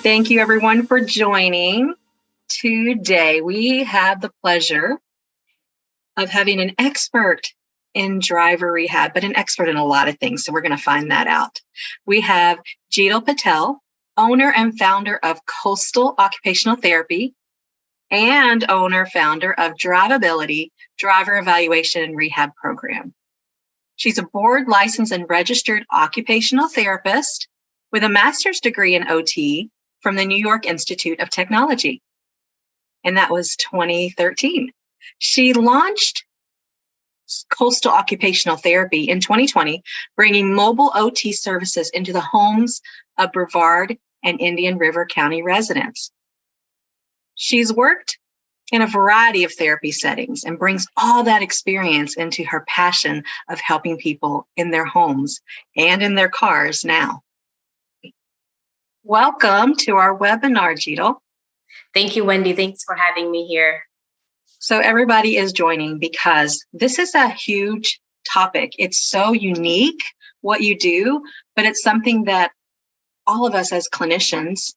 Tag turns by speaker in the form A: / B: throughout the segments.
A: Thank you, everyone, for joining. Today, we have the pleasure of having an expert in driver rehab, but an expert in a lot of things. So we're going to find that out. We have Jeetal Patel, owner and founder of Coastal Occupational Therapy and owner-founder of DriveAbility, Driver Evaluation and Rehab Program. She's a board licensed and registered occupational therapist with a master's degree in OT from the New York Institute of Technology. And that was 2013. She launched Coastal Occupational Therapy in 2020, bringing mobile OT services into the homes of Brevard and Indian River County residents. She's worked in a variety of therapy settings and brings all that experience into her passion of helping people in their homes and in their cars now. Welcome to our webinar, Jeetal.
B: Thank you, Wendy. Thanks for having me here.
A: So everybody is joining because this is a huge topic. It's so unique what you do, but it's something that all of us as clinicians,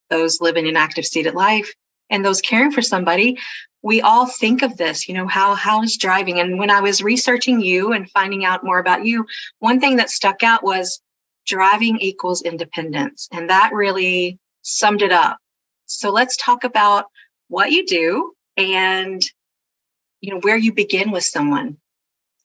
A: those living an active seated life, and those caring for somebody, we all think of this, how is driving? And when I was researching you and finding out more about you, one thing that stuck out was driving equals independence. And that really summed it up. So let's talk about what you do and, where you begin with someone.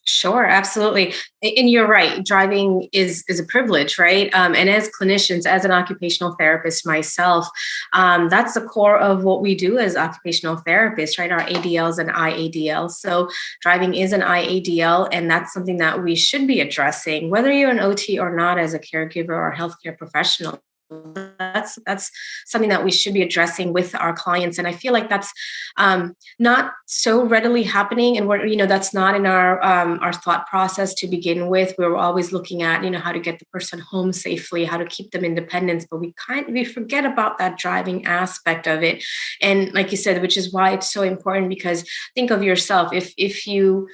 B: Sure, absolutely. And you're right. Driving is a privilege, right? And as clinicians, as an occupational therapist myself, that's the core of what we do as occupational therapists, right? Our ADLs and IADLs. So driving is an IADL, and that's something that we should be addressing, whether you're an OT or not as a caregiver or healthcare professional. That's something that we should be addressing with our clients. And I feel like that's not so readily happening. And that's not in our thought process to begin with. We're always looking at, how to get the person home safely, how to keep them independent, but we forget about that driving aspect of it. And like you said, which is why it's so important, because think of yourself, if you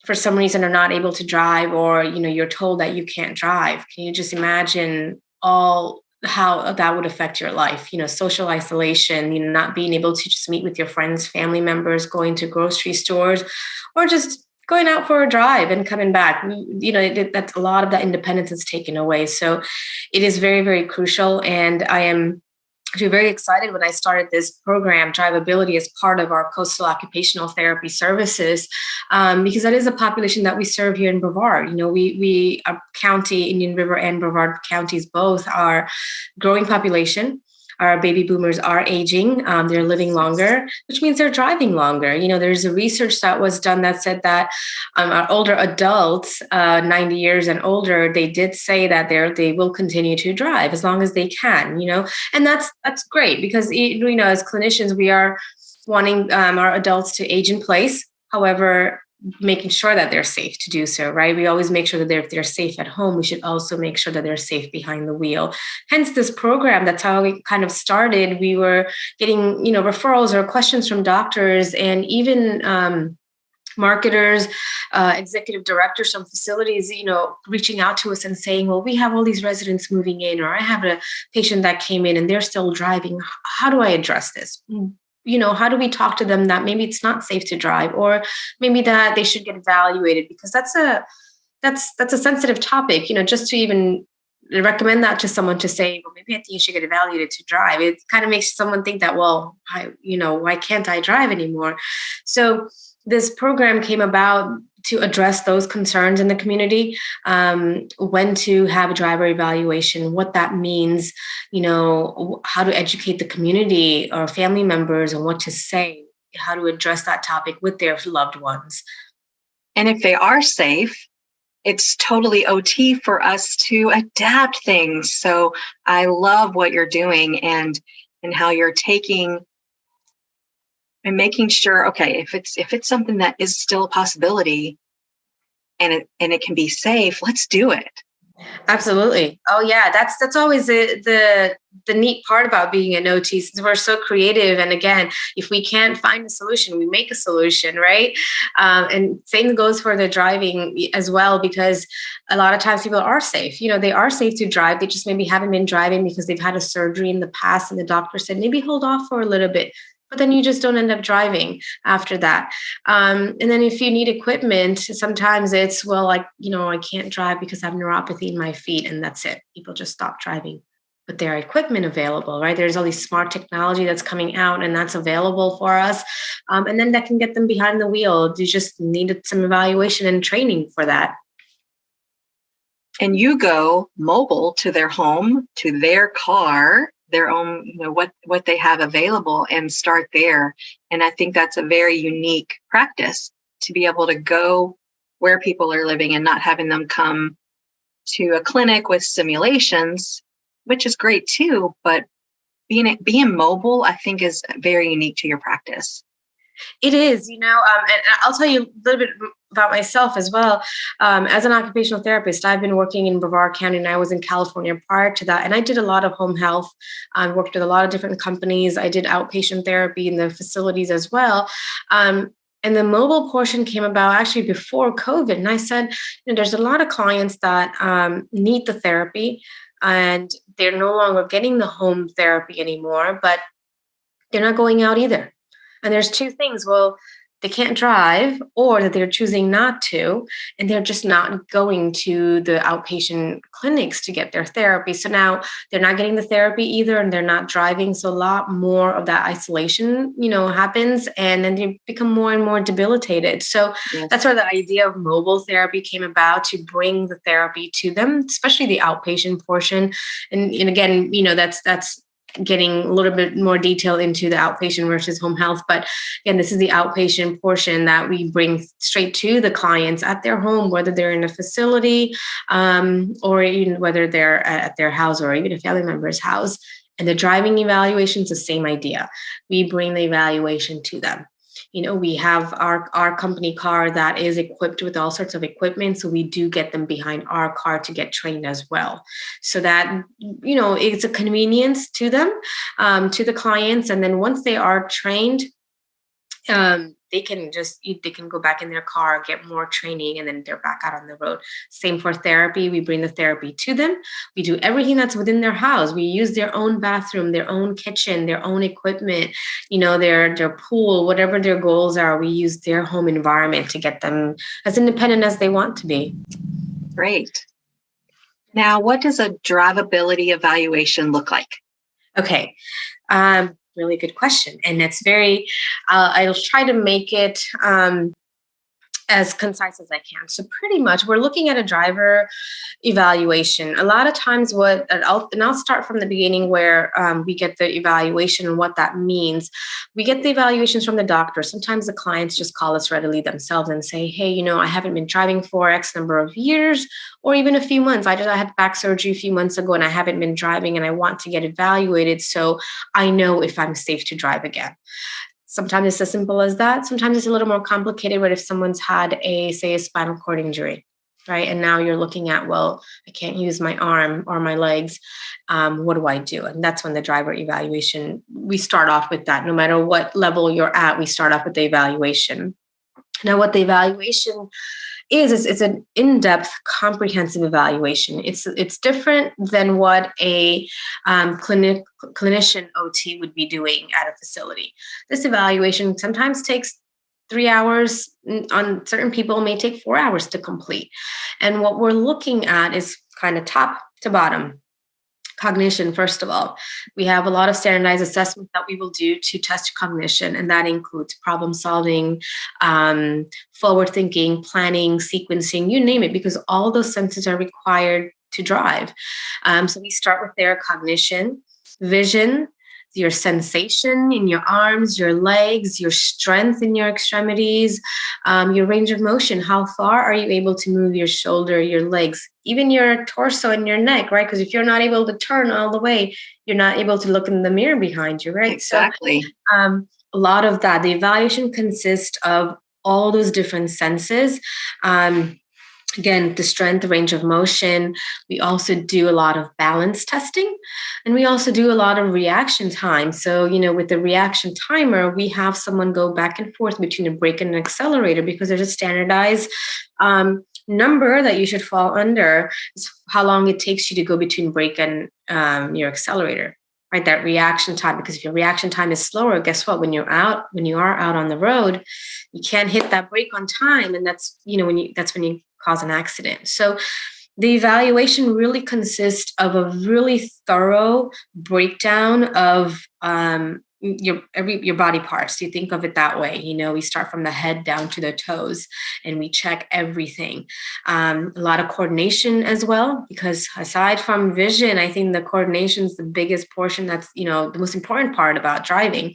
B: for some reason are not able to drive, or, you're told that you can't drive, can you just imagine how that would affect your life, social isolation, not being able to just meet with your friends, family members, going to grocery stores, or just going out for a drive and coming back. That's a lot of that independence is taken away. So it is very, very crucial. And I am actually very excited when I started this program, DriveAbility, as part of our Coastal Occupational Therapy Services, because that is a population that we serve here in Brevard. We our county, Indian River and Brevard counties both are growing population. Our baby boomers are aging, they're living longer, which means they're driving longer. There's a research that was done that said that our older adults, 90 years and older, they did say that they will continue to drive as long as they can, and that's great, because, as clinicians, we are wanting our adults to age in place. However, making sure that they're safe to do so, right? We always make sure that if they're safe at home, we should also make sure that they're safe behind the wheel. Hence this program, that's how we kind of started. We were getting, referrals or questions from doctors and even marketers, executive directors from facilities, reaching out to us and saying, well, we have all these residents moving in, or I have a patient that came in and they're still driving. How do I address this? How do we talk to them that maybe it's not safe to drive, or maybe that they should get evaluated, because that's a sensitive topic, just to even recommend that to someone, to say, well, maybe I think you should get evaluated to drive. It kind of makes someone think that, well, why can't I drive anymore? So this program came about to address those concerns in the community, when to have a driver evaluation, what that means, how to educate the community or family members on what to say, how to address that topic with their loved ones.
A: And if they are safe, it's totally OT for us to adapt things. So I love what you're doing and how you're taking and making sure, okay, if it's something that is still a possibility and it can be safe, let's do it.
B: Absolutely. Oh yeah, that's always the neat part about being an OT, since we're so creative. And again, if we can't find a solution, we make a solution, right? And same goes for the driving as well, because a lot of times people are safe. They are safe to drive. They just maybe haven't been driving because they've had a surgery in the past, and the doctor said maybe hold off for a little bit. But then you just don't end up driving after that. And then if you need equipment, sometimes it's, well, like, I can't drive because I have neuropathy in my feet, and that's it. People just stop driving. But there are equipment available, right? There's all these smart technology that's coming out, and that's available for us. And then that can get them behind the wheel. You just needed some evaluation and training for that.
A: And you go mobile to their home, to their car, their own, what they have available, and start there. And I think that's a very unique practice, to be able to go where people are living and not having them come to a clinic with simulations, which is great too. But being mobile, I think, is very unique to your practice.
B: It is, and I'll tell you a little bit about myself as well. As an occupational therapist, I've been working in Brevard County, and I was in California prior to that. And I did a lot of home health. I worked with a lot of different companies. I did outpatient therapy in the facilities as well. And the mobile portion came about actually before COVID. And I said, there's a lot of clients that need the therapy, and they're no longer getting the home therapy anymore, but they're not going out either. And there's two things. Well, they can't drive, or that they're choosing not to, and they're just not going to the outpatient clinics to get their therapy. So now they're not getting the therapy either, and they're not driving. So a lot more of that isolation, happens, and then they become more and more debilitated. So
A: Yes.
B: that's where the idea of mobile therapy came about, to bring the therapy to them, especially the outpatient portion. And again, that's getting a little bit more detail into the outpatient versus home health. But again, this is the outpatient portion that we bring straight to the clients at their home, whether they're in a facility, or even whether they're at their house, or even a family member's house. And the driving evaluation is the same idea. We bring the evaluation to them. We have our company car that is equipped with all sorts of equipment. So we do get them behind our car to get trained as well. So that, it's a convenience to them, to the clients. And then once they are trained, they can go back in their car, get more training, and then they're back out on the road. Same for therapy. We bring the therapy to them. We do everything that's within their house. We use their own bathroom, their own kitchen, their own equipment, their pool, whatever their goals are. We use their home environment to get them as independent as they want to be.
A: Great. Now, what does a DriveAbility evaluation look like?
B: Okay. Really good question. And it's I'll try to make it as concise as I can. So pretty much we're looking at a driver evaluation. A lot of times I'll start from the beginning where we get the evaluation and what that means. We get the evaluations from the doctor. Sometimes the clients just call us readily themselves and say, hey, I haven't been driving for X number of years, or even a few months. I had back surgery a few months ago, and I haven't been driving, and I want to get evaluated so I know if I'm safe to drive again. Sometimes it's as simple as that. Sometimes it's a little more complicated, but if someone's had a spinal cord injury, right? And now you're looking at, well, I can't use my arm or my legs. What do I do? And that's when the driver evaluation, we start off with that. No matter what level you're at, we start off with the evaluation. Now, what the evaluation is it's an in-depth, comprehensive evaluation. It's different than what a clinician OT would be doing at a facility. This evaluation sometimes takes 3 hours. On certain people, may take 4 hours to complete. And what we're looking at is kind of top to bottom. Cognition, first of all. We have a lot of standardized assessments that we will do to test cognition, and that includes problem solving, forward thinking, planning, sequencing, you name it, because all those senses are required to drive. So we start with their cognition, vision, your sensation in your arms, your legs, your strength in your extremities, your range of motion. How far are you able to move your shoulder, your legs, even your torso and your neck, right? Because if you're not able to turn all the way, you're not able to look in the mirror behind you, right?
A: Exactly.
B: So a lot of that, the evaluation consists of all those different senses. Again, the strength, the range of motion. We also do a lot of balance testing, and we also do a lot of reaction time. So, with the reaction timer, we have someone go back and forth between a brake and an accelerator because there's a standardized number that you should fall under. Is how long it takes you to go between brake and your accelerator. Right, that reaction time, because if your reaction time is slower, guess what? When you are out on the road, you can't hit that brake on time, and that's when you cause an accident. So the evaluation really consists of a really thorough breakdown of your body parts. You think of it that way. We start from the head down to the toes, and we check everything. A lot of coordination as well, because aside from vision, I think the coordination is the biggest portion. That's the most important part about driving.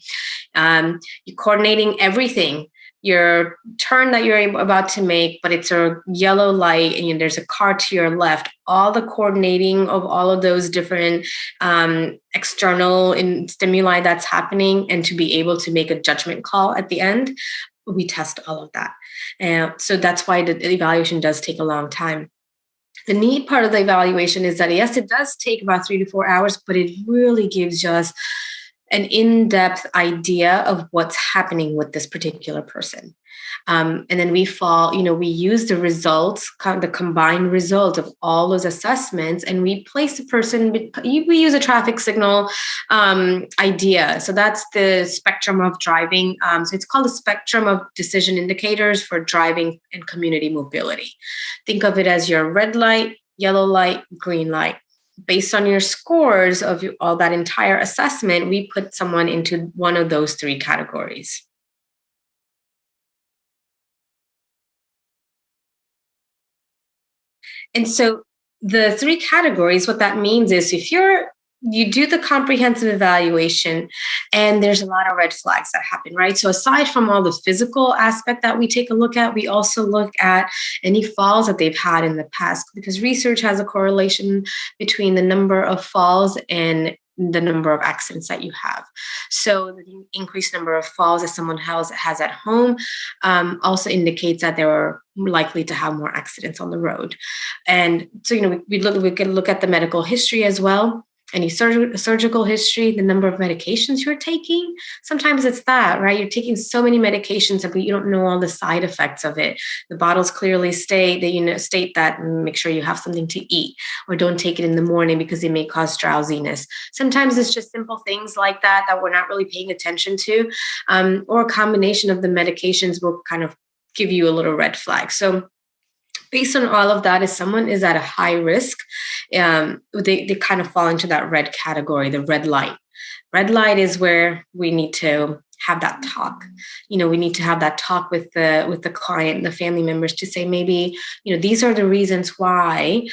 B: You're coordinating everything. Your turn that you're about to make, but it's a yellow light and there's a car to your left. All the coordinating of all of those different external stimuli that's happening, and to be able to make a judgment call at the end, we test all of that. So that's why the evaluation does take a long time. The neat part of the evaluation is that, yes, it does take about 3 to 4 hours, but it really gives us an in-depth idea of what's happening with this particular person. And then we use the results, the combined result of all those assessments, and we place the person, we use a traffic signal idea. So that's the spectrum of driving. So it's called a spectrum of decision indicators for driving and community mobility. Think of it as your red light, yellow light, green light. Based on your scores of all that entire assessment, we put someone into one of those 3 categories. And so the 3 categories, what that means is if you do the comprehensive evaluation and there's a lot of red flags that happen, right? So aside from all the physical aspect that we take a look at, we also look at any falls that they've had in the past, because research has a correlation between the number of falls and the number of accidents that you have. So the increased number of falls that someone has at home also indicates that they are likely to have more accidents on the road. And so, we can look at the medical history as well. Any surgical history, the number of medications you're taking. Sometimes it's that, right? You're taking so many medications, but you don't know all the side effects of it. The bottles clearly state that make sure you have something to eat, or don't take it in the morning because it may cause drowsiness. Sometimes it's just simple things like that we're not really paying attention to, or a combination of the medications will kind of give you a little red flag. So based on all of that, if someone is at a high risk, they kind of fall into that red category, the red light. Red light is where we need to have that talk. We need to have that talk with the client, the family members, to say, maybe, these are the reasons why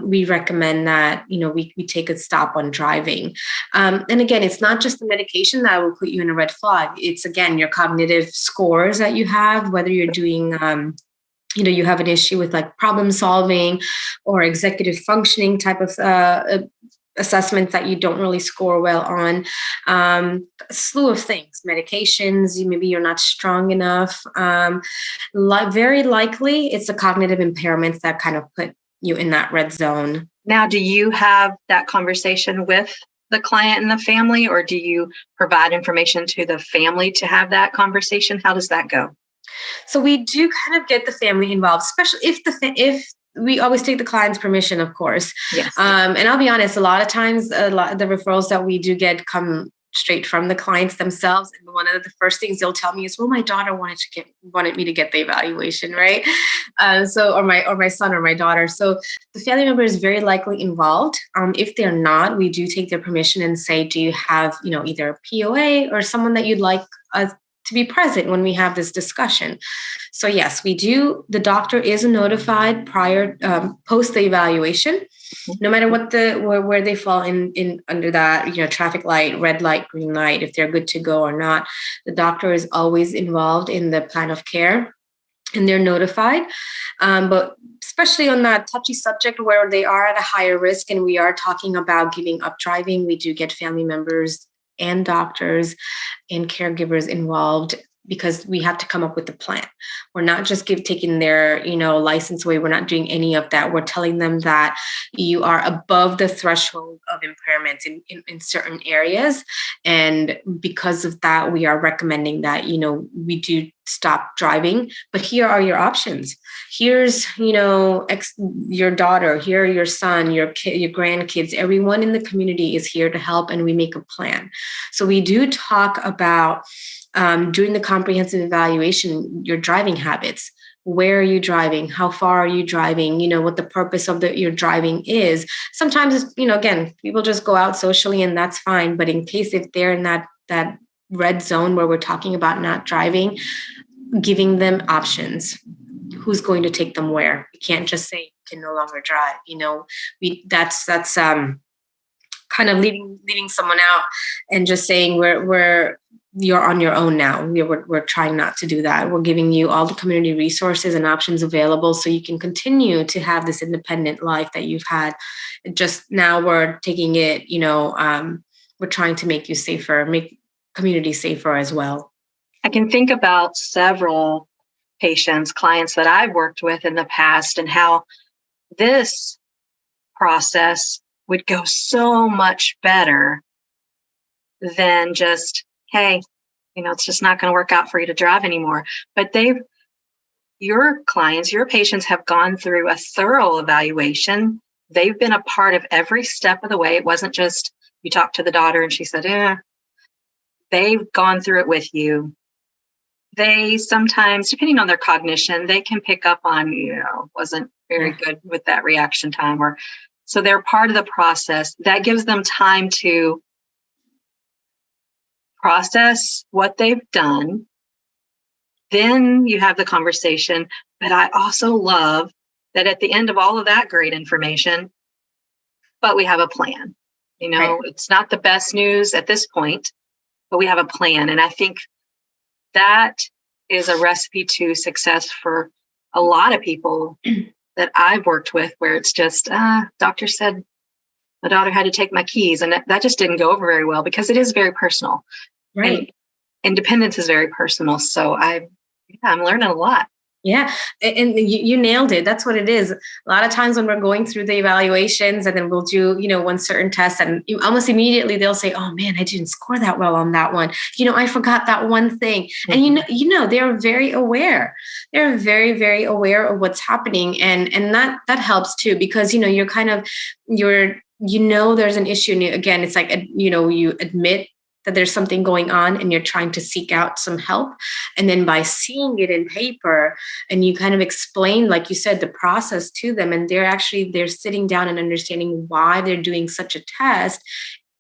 B: we recommend that, we take a stop on driving. And again, it's not just the medication that will put you in a red flag. It's, again, your cognitive scores that you have, whether you're doing you have an issue with like problem solving or executive functioning type of assessments that you don't really score well on. A slew of things, medications, maybe you're not strong enough. Very likely it's the cognitive impairments that kind of put you in that red zone.
A: Now, do you have that conversation with the client and the family, or do you provide information to the family to have that conversation? How does that go?
B: So we do kind of get the family involved, especially if we always take the client's permission, of course.
A: Yes.
B: And I'll be honest, a lot of times, the referrals that we do get come straight from the clients themselves. And one of the first things they'll tell me is, well, my daughter wanted me to get the evaluation, right? Or my son or my daughter. So the family member is very likely involved. If they're not, we do take their permission and say, do you have, either a POA or someone that you'd like to be present when we have this discussion? So yes, we do. The doctor is notified post the evaluation, no matter where they fall in under that, traffic light, red light, green light, if they're good to go or not. The doctor is always involved in the plan of care, and they're notified. But especially on that touchy subject where they are at a higher risk and we are talking about giving up driving, we do get family members and doctors and caregivers involved because we have to come up with a plan. We're not just taking their, license away. We're not doing any of that. We're telling them that you are above the threshold of impairments in certain areas. And because of that, we are recommending that, we do stop driving, but here are your options. Here's, your daughter, here are your son, your kid, your grandkids, everyone in the community is here to help, and we make a plan. So we do talk about during the comprehensive evaluation, your driving habits. Where are you driving? How far are you driving? What the purpose of your driving is. Sometimes it's, again, people just go out socially and that's fine. But in case if they're in that red zone where we're talking about not driving, giving them options. Who's going to take them where? You can't just say you can no longer drive. That's kind of leaving someone out and just saying you're on your own now. We're trying not to do that. We're giving you all the community resources and options available so you can continue to have this independent life that you've had. Just now we're taking it, we're trying to make you safer, make community safer as well.
A: I can think about several clients that I've worked with in the past, and how this process would go so much better than just, hey, it's just not going to work out for you to drive anymore. But your clients, your patients have gone through a thorough evaluation. They've been a part of every step of the way. It wasn't just you talked to the daughter and she said, They've gone through it with you. They sometimes, depending on their cognition, they can pick up on, wasn't very good with that reaction time. So they're part of the process. That gives them time to process what they've done. Then you have the conversation. But I also love that at the end of all of that great information, but we have a plan.
B: Right.
A: It's not the best news at this point, but we have a plan. And I think that is a recipe to success for a lot of people that I've worked with, where it's just, doctor said my daughter had to take my keys. And that just didn't go over very well because it is very personal.
B: Right.
A: And independence is very personal. So I'm learning a lot.
B: Yeah. And you nailed it. That's what it is. A lot of times when we're going through the evaluations and then we'll do, one certain test, and almost immediately they'll say, oh man, I didn't score that well on that one. I forgot that one thing.
A: Mm-hmm.
B: And they're very aware. They're very, very aware of what's happening. And that helps too, because, you're kind of, there's an issue. And again, it's like, you admit that there's something going on and you're trying to seek out some help. And then by seeing it in paper and you kind of explain, like you said, the process to them, and they're sitting down and understanding why they're doing such a test,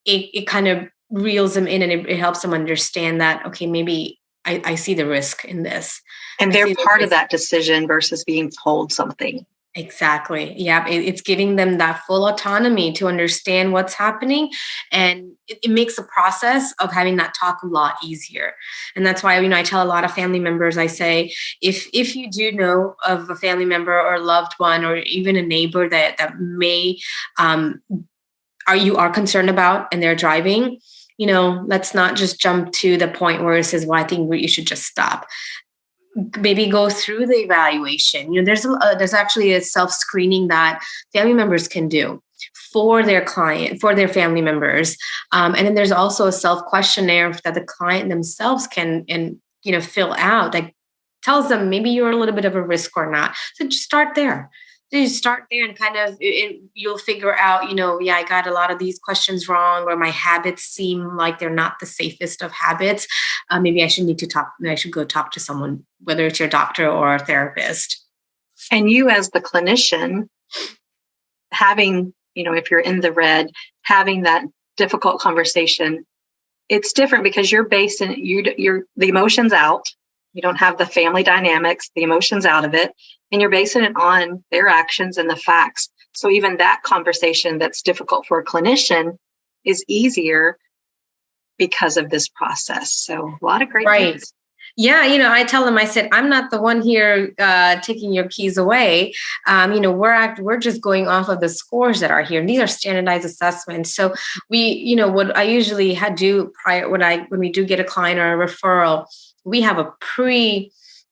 B: it kind of reels them in, and it helps them understand that, okay, maybe I see the risk in this.
A: And they're part of that decision versus being told something.
B: Exactly. Yeah. It's giving them that full autonomy to understand what's happening. And it makes the process of having that talk a lot easier. And that's why, I tell a lot of family members, I say, if you do know of a family member or loved one, or even a neighbor that may, you are concerned about and they're driving, let's not just jump to the point where it says, well, I think you should just stop. Maybe go through the evaluation. There's actually a self-screening that family members can do for their family members. And then there's also a self-questionnaire that the client themselves can fill out that tells them maybe you're a little bit of a risk or not. So just start there. You start there and kind of you'll figure out, I got a lot of these questions wrong, or my habits seem like they're not the safest of habits. Maybe I should go talk to someone, whether it's your doctor or a therapist.
A: And you as the clinician, having, if you're in the red, having that difficult conversation, it's different because you're basing the emotions out. You don't have the family dynamics, the emotions out of it, and you're basing it on their actions and the facts. So even that conversation that's difficult for a clinician is easier because of this process. So a lot of great things.
B: Yeah, I tell them, I said, I'm not the one here taking your keys away. We're just going off of the scores that are here. And these are standardized assessments. So we, what I usually do prior when we do get a client or a referral, we have a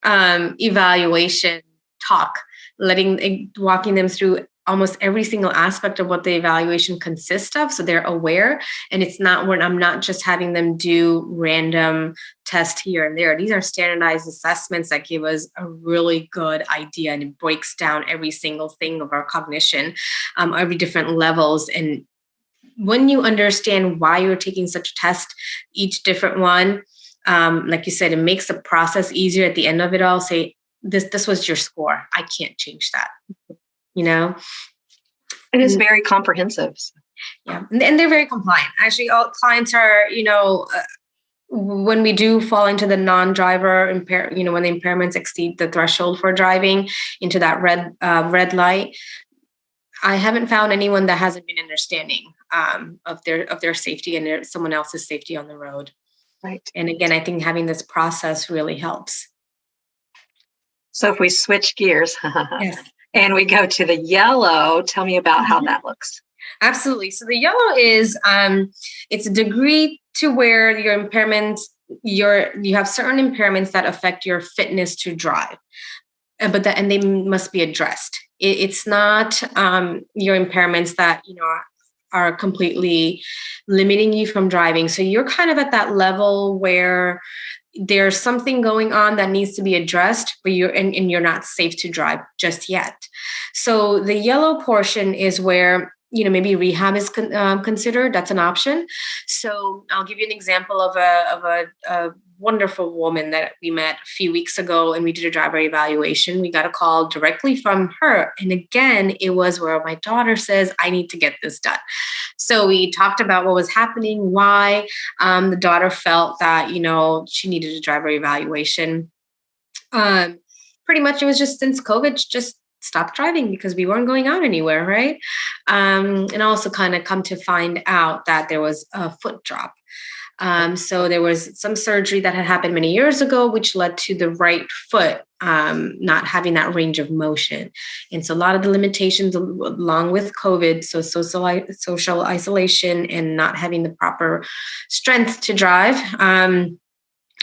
B: evaluation talk, walking them through almost every single aspect of what the evaluation consists of, so they're aware. And it's not when I'm not just having them do random tests here and there. These are standardized assessments that give us a really good idea, and it breaks down every single thing of our cognition, every different levels. And when you understand why you're taking such a test, each different one, like you said, it makes the process easier at the end of it all. Say, this was your score. I can't change that. It
A: is very comprehensive.
B: Yeah. And they're very compliant. Actually, all clients are, when we do fall into the non-driver when the impairments exceed the threshold for driving into that red light, I haven't found anyone that hasn't been understanding of their safety and someone else's safety on the road.
A: Right.
B: And again, I think having this process really helps.
A: So if we switch gears,
B: yes.
A: And we go to the yellow, tell me about how that looks.
B: Absolutely. So the yellow is, it's a degree to where your impairments, you have certain impairments that affect your fitness to drive, and they must be addressed. It's not your impairments that, are completely limiting you from driving. So you're kind of at that level where there's something going on that needs to be addressed, but you're not safe to drive just yet. So the yellow portion is where, maybe rehab is considered. That's an option. So I'll give you an example of a wonderful woman that we met a few weeks ago, and we did a driver evaluation. We got a call directly from her. And again, it was where my daughter says, I need to get this done. So we talked about what was happening, why the daughter felt that, she needed a driver evaluation. Pretty much it was just since COVID, just stopped driving because we weren't going out anywhere, right? And also kind of come to find out that there was a foot drop. So there was some surgery that had happened many years ago, which led to the right foot not having that range of motion. And so a lot of the limitations along with COVID, so social isolation and not having the proper strength to drive,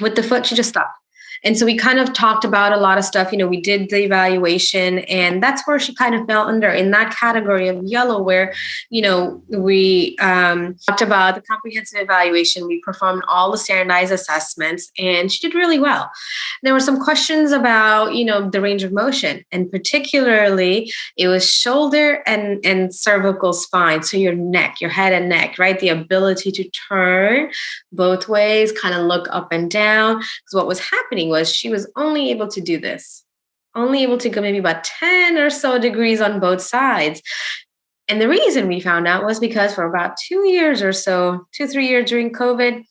B: with the foot, she just stopped. And so we kind of talked about a lot of stuff. We did the evaluation, and that's where she kind of fell under in that category of yellow, where, we talked about the comprehensive evaluation. We performed all the standardized assessments, and she did really well. There were some questions about, the range of motion, and particularly it was shoulder and cervical spine. So your neck, your head and neck, right? The ability to turn both ways, kind of look up and down. Because what was happening was she was only able to do this, only able to go maybe about 10 or so degrees on both sides. And the reason we found out was because for about 2 years or so, 2-3 years during COVID,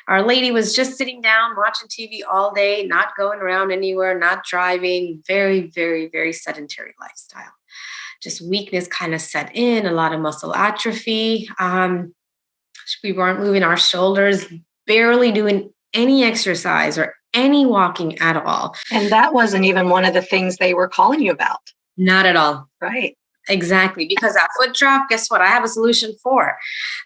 B: our lady was just sitting down, watching TV all day, not going around anywhere, not driving, very, very, very sedentary lifestyle. Just weakness kind of set in, a lot of muscle atrophy. We weren't moving our shoulders, barely doing any exercise or any walking at all.
A: And that wasn't even one of the things they were calling you about.
B: Not at all.
A: Right.
B: Exactly. Because that foot drop, guess what? I have a solution for.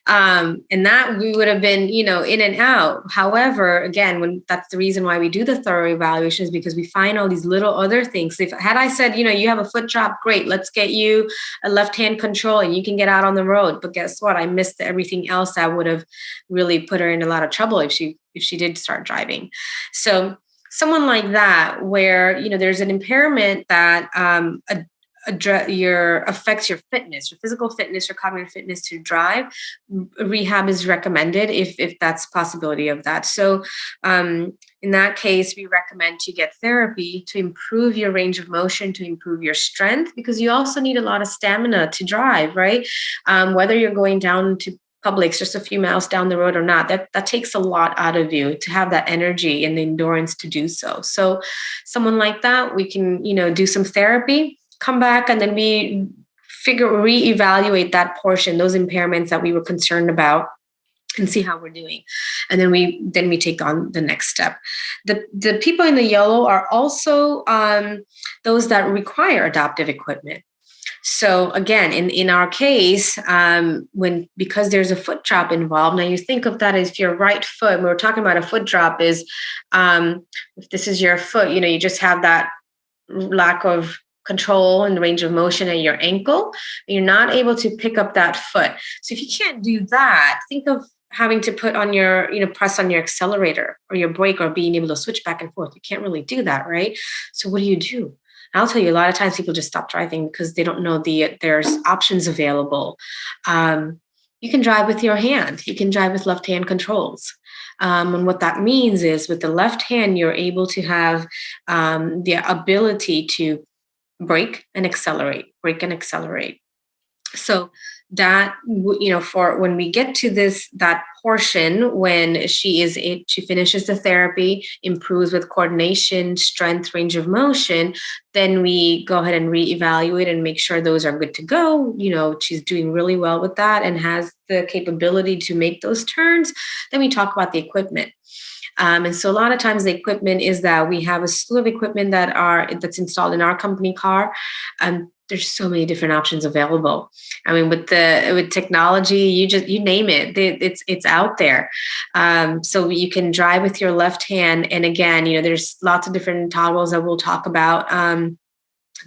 B: And that we would have been, in and out. However, again, that's the reason why we do the thorough evaluation, is because we find all these little other things. Had I said, you have a foot drop, great, let's get you a left-hand control and you can get out on the road. But guess what? I missed everything else that would have really put her in a lot of trouble if she did start driving. So someone like that, where, there's an impairment that affects your fitness, your physical fitness, your cognitive fitness to drive, rehab is recommended if that's a possibility of that. So in that case, we recommend to get therapy to improve your range of motion, to improve your strength, because you also need a lot of stamina to drive, right? Whether you're going down to Publix just a few miles down the road or not, that takes a lot out of you to have that energy and the endurance to do so. So someone like that, we can, do some therapy, come back, and then we reevaluate that portion, those impairments that we were concerned about, and see how we're doing. And then we take on the next step. The people in the yellow are also those that require adaptive equipment. So again, in our case, because there's a foot drop involved, now you think of that as your right foot. When we're talking about a foot drop is, if this is your foot, you just have that lack of control and range of motion at your ankle, and you're not able to pick up that foot. So if you can't do that, think of having to put on your, press on your accelerator or your brake, or being able to switch back and forth. You can't really do that, right? So what do? I'll tell you, a lot of times people just stop driving because they don't know there's options available. You can drive with your hand. You can drive with left-hand controls. And what that means is with the left hand, you're able to have the ability to brake and accelerate. So that, for when we get to that portion, when she finishes the therapy, improves with coordination, strength, range of motion, then we go ahead and reevaluate and make sure those are good to go. She's doing really well with that and has the capability to make those turns. Then we talk about the equipment. And so a lot of times the equipment is that we have a slew of equipment that's installed in our company car. There's so many different options available. I mean, with technology, you name it, it's out there. So you can drive with your left hand. And again, there's lots of different toggles that we'll talk about,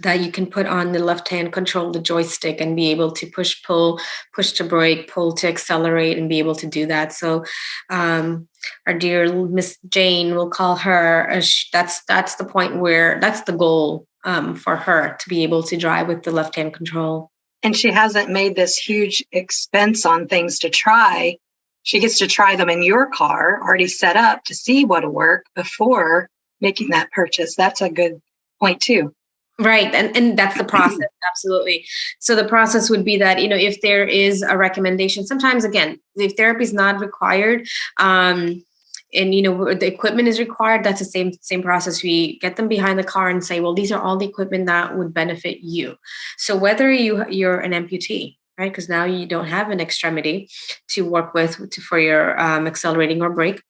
B: that you can put on the left-hand control, the joystick, and be able to push to brake, pull to accelerate, and be able to do that. So our dear Miss Jane, we'll call her, that's the point where that's the goal for her, to be able to drive with the left-hand control.
A: And she hasn't made this huge expense on things to try. She gets to try them in your car, already set up to see what'll work before making that purchase. That's a good point too.
B: Right. And that's the process. Absolutely. So the process would be that, if there is a recommendation, sometimes, again, if therapy is not required, and, the equipment is required, that's the same process. We get them behind the car and say, well, these are all the equipment that would benefit you. So whether you're an amputee, right, because now you don't have an extremity to work with for your accelerating or brake,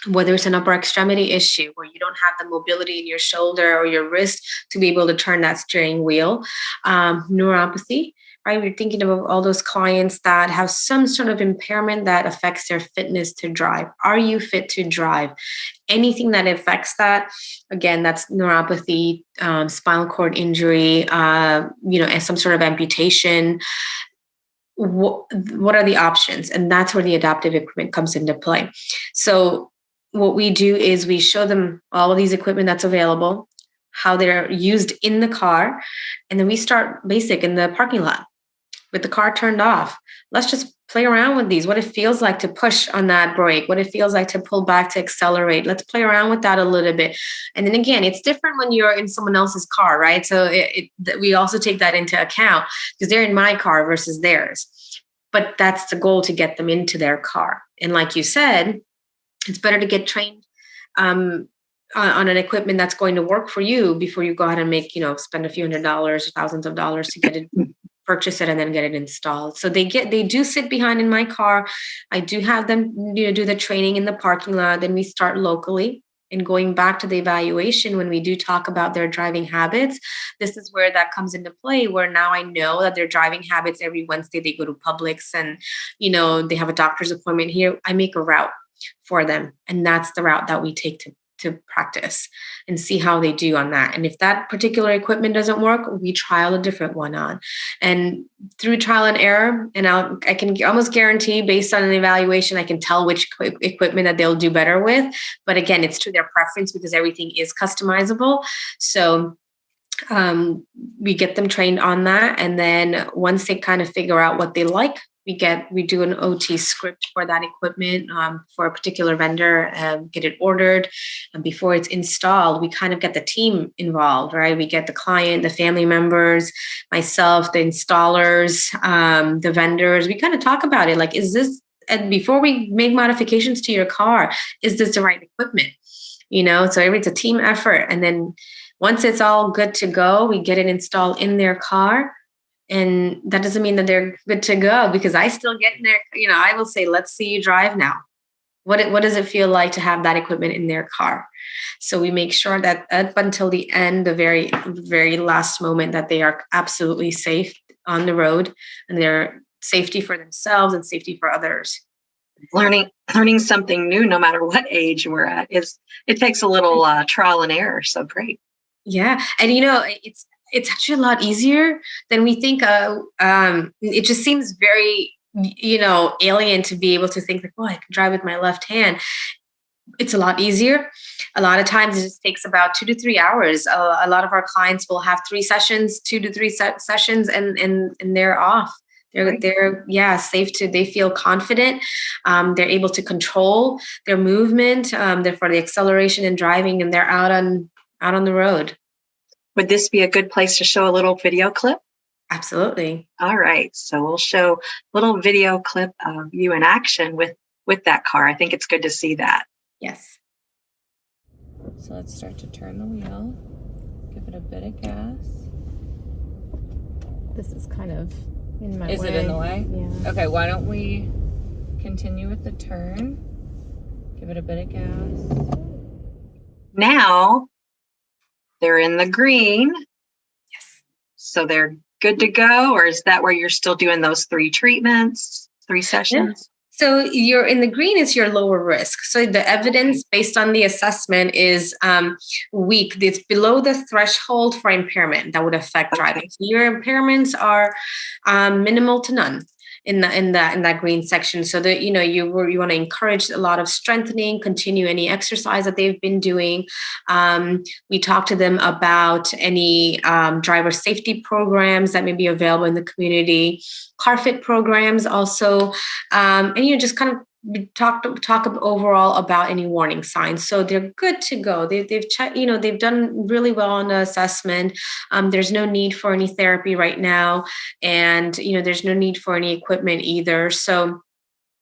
B: whether it's an upper extremity issue where you don't have the mobility in your shoulder or your wrist to be able to turn that steering wheel, neuropathy, right? We're thinking of all those clients that have some sort of impairment that affects their fitness to drive. Are you fit to drive? Anything that affects that, again, that's neuropathy, spinal cord injury, and some sort of amputation. What are the options? And that's where the adaptive equipment comes into play. So what we do is we show them all of these equipment that's available, how they're used in the car, and then we start basic in the parking lot with the car turned off. Let's just play around with these, what it feels like to push on that brake, what it feels like to pull back to accelerate. Let's play around with that a little bit. And then again, it's different when you're in someone else's car, right? So we also take that into account because they're in my car versus theirs. But that's the goal, to get them into their car. And like you said, it's better to get trained on an equipment that's going to work for you before you go ahead and spend a few $100s, thousands of dollars to get it, purchase it, and then get it installed. So they do sit behind in my car. I do have them do the training in the parking lot. Then we start locally. And going back to the evaluation, when we do talk about their driving habits, this is where that comes into play, where now I know that their driving habits, every Wednesday they go to Publix and, they have a doctor's appointment here. I make a route for them. And that's the route that we take to practice and see how they do on that. And if that particular equipment doesn't work, we trial a different one on. And through trial and error, and I can almost guarantee, based on an evaluation, I can tell which equipment that they'll do better with. But again, it's to their preference because everything is customizable. So we get them trained on that. And then once they kind of figure out what they like, we do an OT script for that equipment for a particular vendor, get it ordered. And before it's installed, we kind of get the team involved, right? We get the client, the family members, myself, the installers, the vendors. We kind of talk about it. Like, is this, and before we make modifications to your car, is this the right equipment? So it's a team effort. And then once it's all good to go, we get it installed in their car. And that doesn't mean that they're good to go, because I still get in there. I will say, let's see you drive now. What does it feel like to have that equipment in their car? So we make sure that up until the end, the very last moment, that they are absolutely safe on the road, and they're safety for themselves and safety for others.
A: Learning something new, no matter what age we're at, it takes a little trial and error. So great.
B: Yeah, and it's actually a lot easier than we think. It just seems very alien to be able to think like, oh, I can drive with my left hand. It's a lot easier. A lot of times it just takes about 2 to 3 hours. A lot of our clients will have 3 sessions, 2 to 3 sessions, and they're off. They're safe to. They feel confident. They're able to control their movement. They're for the acceleration and driving, and they're out on the road.
A: Would this be a good place to show a little video clip?
B: Absolutely.
A: All right. So we'll show a little video clip of you in action with that car. I think it's good to see that.
B: Yes.
C: So let's start to turn the wheel. Give it a bit of gas.
D: This is kind of in my way.
C: Is it in the way?
D: Yeah.
C: Okay, why don't we continue with the turn? Give it a bit of gas.
A: Now they're in the green.
B: Yes.
A: So they're good to go, or is that where you're still doing those 3 treatments, 3 sessions?
B: So you're in the green is your lower risk. So the evidence based on the assessment is weak. It's below the threshold for impairment that would affect driving. So your impairments are minimal to none in that green section. So that you want to encourage a lot of strengthening, continue any exercise that they've been doing. We talk to them about any driver safety programs that may be available in the community, car fit programs also, and just kind of talk overall about any warning signs. So they're good to go. They've checked, they've done really well on the assessment. There's no need for any therapy right now, and there's no need for any equipment either. So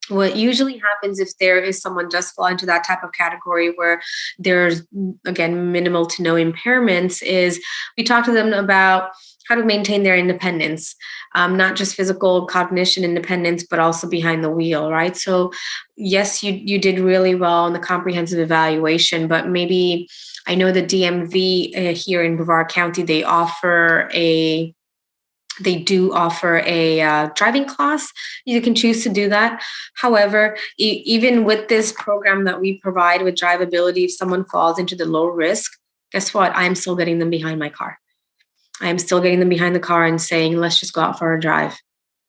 B: what usually happens if there is someone does fall into that type of category where there's, again, minimal to no impairments, is we talk to them about how to maintain their independence, not just physical cognition independence, but also behind the wheel, right? So yes, you did really well in the comprehensive evaluation, but maybe I know the DMV here in Brevard County, they do offer a driving class. You can choose to do that. However, even with this program that we provide with DriveAbility, if someone falls into the low risk, guess what? I'm still getting them behind my car. I'm still getting them behind the car and saying, let's just go out for a drive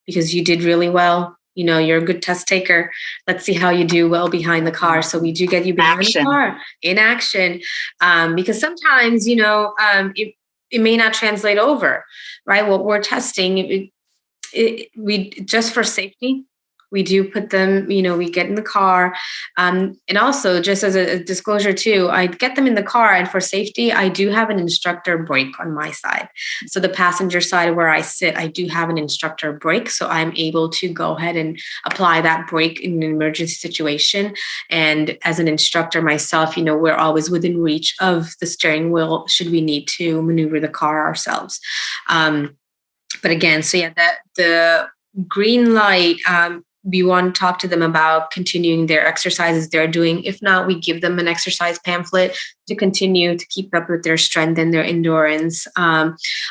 B: because you did really well. You're a good test taker. Let's see how you do well behind the car. So we do get you behind the car in action, because sometimes, it may not translate over, right? What we're testing, we just for safety, we do put them, we get in the car. And also, just as a disclosure too, I get them in the car, and for safety, I do have an instructor brake on my side. So the passenger side where I sit, I do have an instructor brake. So I'm able to go ahead and apply that brake in an emergency situation. And as an instructor myself, we're always within reach of the steering wheel should we need to maneuver the car ourselves. But again, so yeah, the green light, we want to talk to them about continuing their exercises they're doing. If not, we give them an exercise pamphlet to continue to keep up with their strength and their endurance.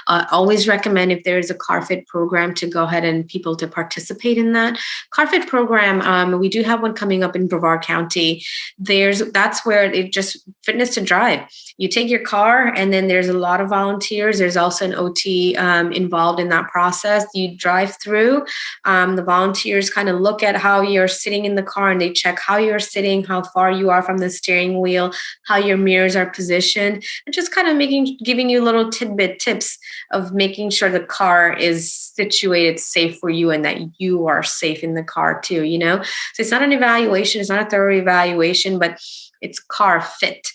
B: Always recommend, if there is a car fit program, to go ahead and people to participate in that car fit program. We do have one coming up in Brevard County. That's where it just fitness to drive. You take your car, and then there's a lot of volunteers. There's also an OT involved in that process. You drive through. The volunteers kind of look at how you're sitting in the car, and they check how you're sitting, how far you are from the steering wheel, how your mirrors are positioned, and just kind of giving you little tips of making sure the car is situated safe for you and that you are safe in the car too, So it's not an evaluation, it's not a thorough evaluation, but it's car fit.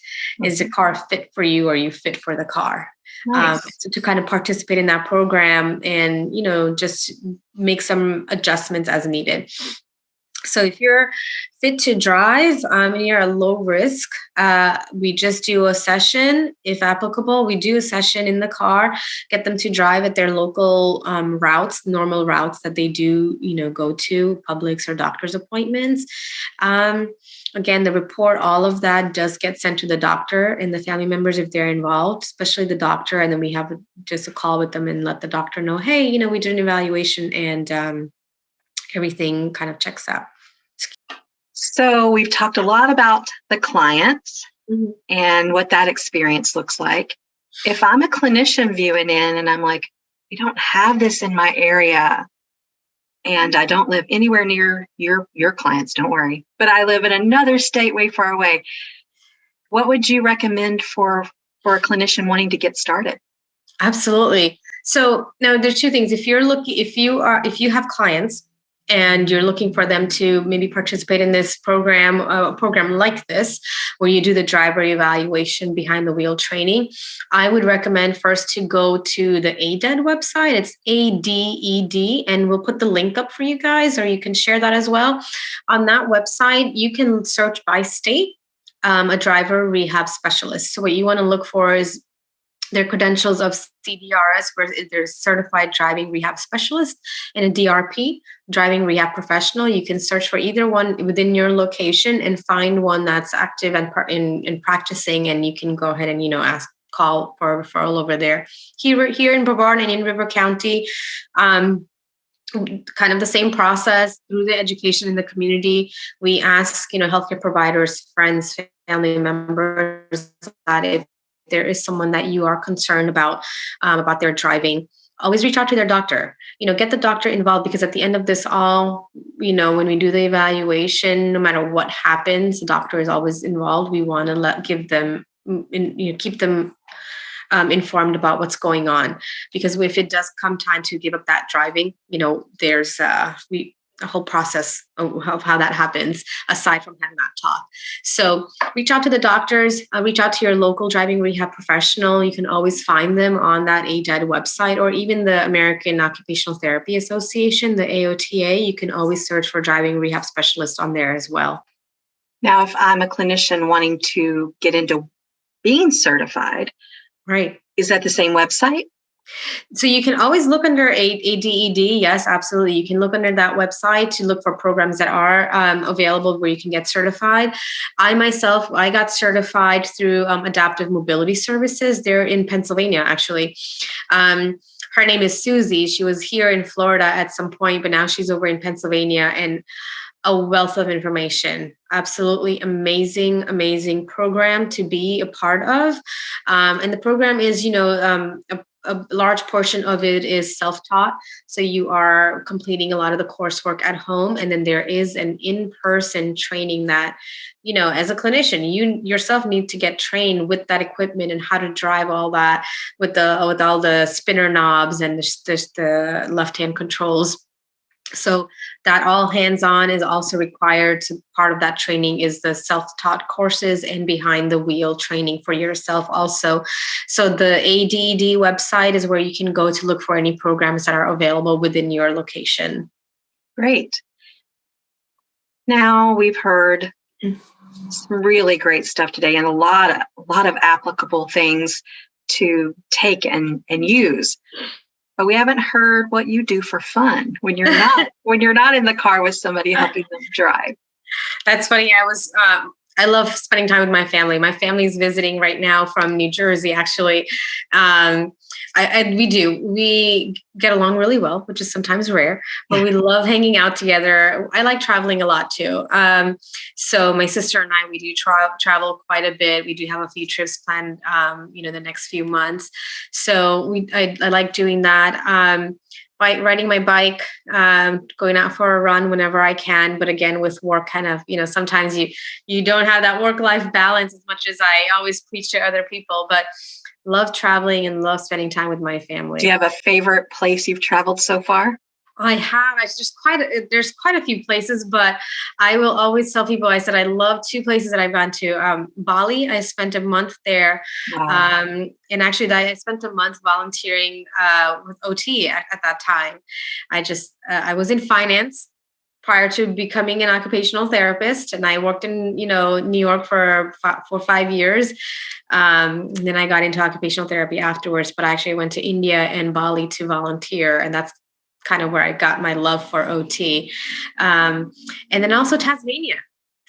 B: Is the car fit for you, or are you fit for the car?
A: Nice.
B: So to kind of participate in that program and, just make some adjustments as needed. So if you're fit to drive and you're at low risk, we just do a session. If applicable, we do a session in the car, get them to drive at their local routes, normal routes that they do, go to, Publix or doctor's appointments. Again, the report, all of that does get sent to the doctor and the family members if they're involved, especially the doctor. And then we have just a call with them and let the doctor know, hey, we did an evaluation and everything kind of checks out.
A: So we've talked a lot about the clients and what that experience looks like. If I'm a clinician viewing in and I'm like, we don't have this in my area and I don't live anywhere near your clients, don't worry, but I live in another state way far away, what would you recommend for a clinician wanting to get started?
B: Absolutely. So now there's two things. If you have clients and you're looking for them to maybe participate in this program, a program like this, where you do the driver evaluation behind the wheel training, I would recommend first to go to the ADED website. It's ADED, and we'll put the link up for you guys, or you can share that as well. On that website, you can search by state, a driver rehab specialist. So what you want to look for is their credentials of CDRS, where they're certified driving rehab specialist, and a DRP, driving rehab professional. You can search for either one within your location and find one that's active and in practicing, and you can go ahead and call for a referral over there. Here in Brevard and in River County, kind of the same process through the education in the community. We ask, healthcare providers, friends, family members that if there is someone that you are concerned about their driving, always reach out to their doctor. Get the doctor involved, because at the end of this all, when we do the evaluation, no matter what happens, the doctor is always involved. We want to keep them informed about what's going on, because if it does come time to give up that driving, there's a whole process of how that happens aside from having that talk. So reach out to the doctors, reach out to your local driving rehab professional. You can always find them on that ADED website, or even the American Occupational Therapy Association, the AOTA. You can always search for driving rehab specialist on there as well.
A: Now, if I'm a clinician wanting to get into being certified,
B: right,
A: is that the same website?
B: So you can always look under ADED. Yes, absolutely. You can look under that website to look for programs that are available where you can get certified. I got certified through Adaptive Mobility Services. They're in Pennsylvania, actually. Her name is Susie. She was here in Florida at some point, but now she's over in Pennsylvania, and a wealth of information. Absolutely amazing program to be a part of. And the program is, a large portion of it is self-taught. So you are completing a lot of the coursework at home. And then there is an in-person training that, as a clinician, you yourself need to get trained with that equipment and how to drive all that with all the spinner knobs and the left-hand controls. So that all hands-on is also required. So part of that training is the self-taught courses and behind the wheel training for yourself also. So the ADED website is where you can go to look for any programs that are available within your location.
A: Great. Now we've heard some really great stuff today, and a lot of applicable things to take and use. But we haven't heard what you do for fun when you're not in the car with somebody helping them drive.
B: That's funny. I love spending time with my family. My family's visiting right now from New Jersey, actually. We get along really well, which is sometimes rare, but we love hanging out together. I like traveling a lot too. So my sister and I, we do travel quite a bit. We do have a few trips planned, the next few months. So I like doing that. Riding my bike, going out for a run whenever I can. But again, with work, kind of, sometimes you don't have that work-life balance as much as I always preach to other people, but love traveling and love spending time with my family.
A: Do you have a favorite place you've traveled so far?
B: I have. There's quite a few places, but I will always tell people, I said, I love two places that I've gone to. Bali, I spent a month there. Wow. And actually I spent a month volunteering with OT at that time. I was in finance. prior to becoming an occupational therapist. And I worked in, New York for 5 years. Then I got into occupational therapy afterwards, but I actually went to India and Bali to volunteer. And that's kind of where I got my love for OT. And then also Tasmania.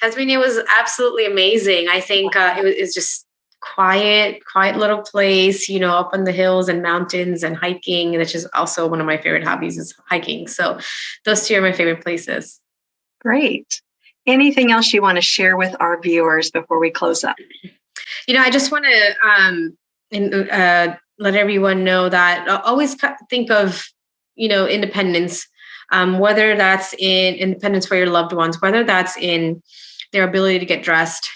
B: Tasmania was absolutely amazing. I think it's just quiet little place, up in the hills and mountains and hiking, which is also one of my favorite hobbies is hiking. So those two are my favorite places.
A: Great. Anything else you want to share with our viewers before we close up?
B: I just want to let everyone know that always think of, independence, whether that's in independence for your loved ones, whether that's in their ability to get dressed,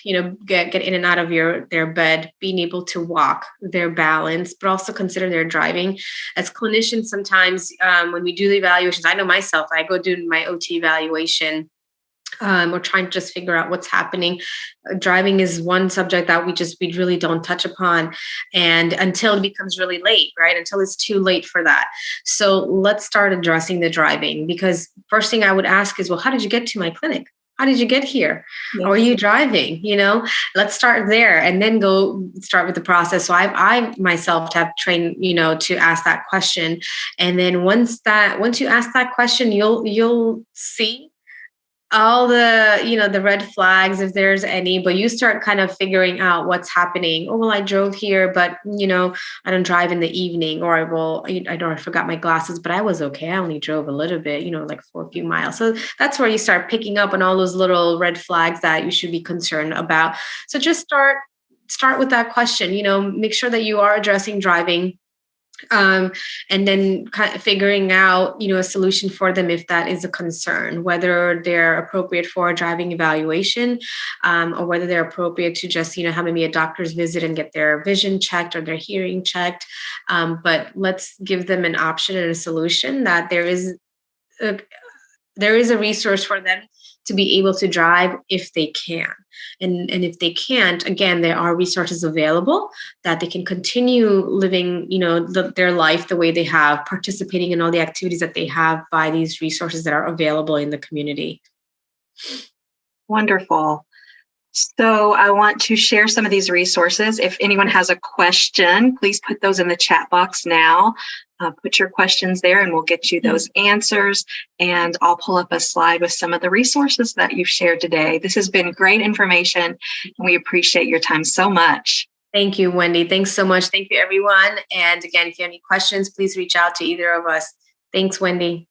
B: get in and out of their bed, being able to walk, their balance, but also consider their driving. As clinicians, sometimes when we do the evaluations, I know myself, I go do my OT evaluation. We're trying to just figure out what's happening. Driving is one subject that we really don't touch upon, and until it becomes really late, right? Until it's too late for that. So let's start addressing the driving, because first thing I would ask is, well, how did you get to my clinic? How did you get here? Yeah. Or are you driving? Let's start there and then go start with the process. So I myself have trained, to ask that question. And then once you ask that question, you'll see all the red flags, if there's any, but you start kind of figuring out what's happening. Oh, well, I drove here, but I don't drive in the evening, or I forgot my glasses, but I was okay. I only drove a little bit, like for a few miles. So that's where you start picking up on all those little red flags that you should be concerned about. So just start with that question, make sure that you are addressing driving. And then kind of figuring out, a solution for them if that is a concern, whether they're appropriate for a driving evaluation, or whether they're appropriate to just, have maybe a doctor's visit and get their vision checked or their hearing checked. But let's give them an option and a solution that there is a resource for them to be able to drive if they can. And if they can't, again, there are resources available that they can continue living, their life the way they have, participating in all the activities that they have by these resources that are available in the community.
A: Wonderful. So I want to share some of these resources. If anyone has a question, please put those in the chat box now. Put your questions there and we'll get you those answers. And I'll pull up a slide with some of the resources that you've shared today. This has been great information, and we appreciate your time so much.
B: Thank you, Wendy. Thanks so much. Thank you, everyone. And again, if you have any questions, please reach out to either of us. Thanks, Wendy.